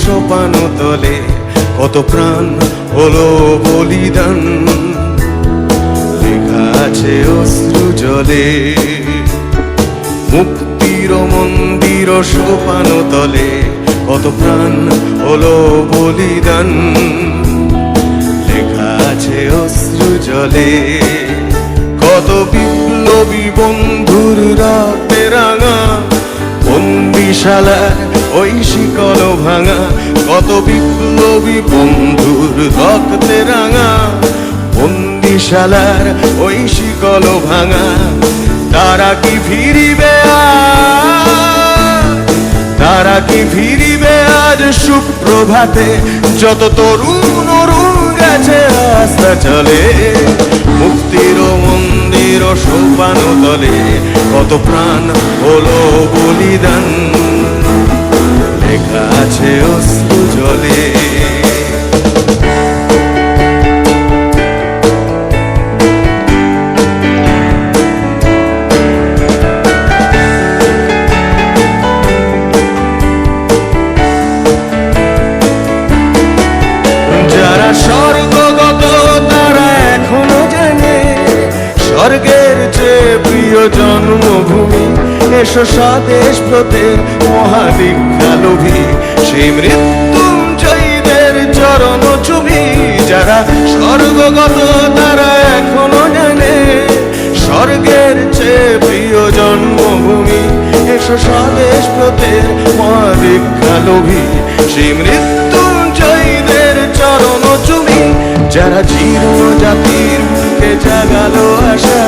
সোপান তলে কত প্রাণ হলো বলিদান, লেখা আছে অশ্রু জলে। মুক্তির মন্দির সোপান তলে কত প্রাণ হলো বলিদান, লেখা আছে অশ্রু জলে। কত বিপ্লবী বন্ধুর রাতে রাঙা বন্দিশালার ওই শিকল ভাঙা, কত বিপ্লবী বন্ধুর রক্তে রাঙা বন্দিশালার ওই শিকল ভাঙা। তারা কি ফিরিবে আজ, তারা কি ফিরিবে আজ সুপ্রভাতে, যত তরুণ অরুণ গেছে রাস্তা চলে। মুক্তির মন্দির সোপান তলে কত প্রাণ হলো বলিদান, লেখা আছে অশ্রু জলে। যারা স্বর্গগত তারা এখনো জানে স্বর্গের চেয়ে প্রিয় জন্মভূমি। এসো স্বদেশ ব্রতের মহাদীক্ষালোভী, সেই মৃত্যুঞ্জয়ীদের চরণ চুমি। যারা স্বর্গগত তারা এখনো জানে স্বর্গের চেয়ে প্রিয় জন্মভূমি। এসো স্বদেশ ব্রতের মহাদীক্ষালোভী, সেই মৃত্যুঞ্জয়ীদের চরণ চুমি। যারা জীর্ণ জাতির বুকে জাগালো আশা,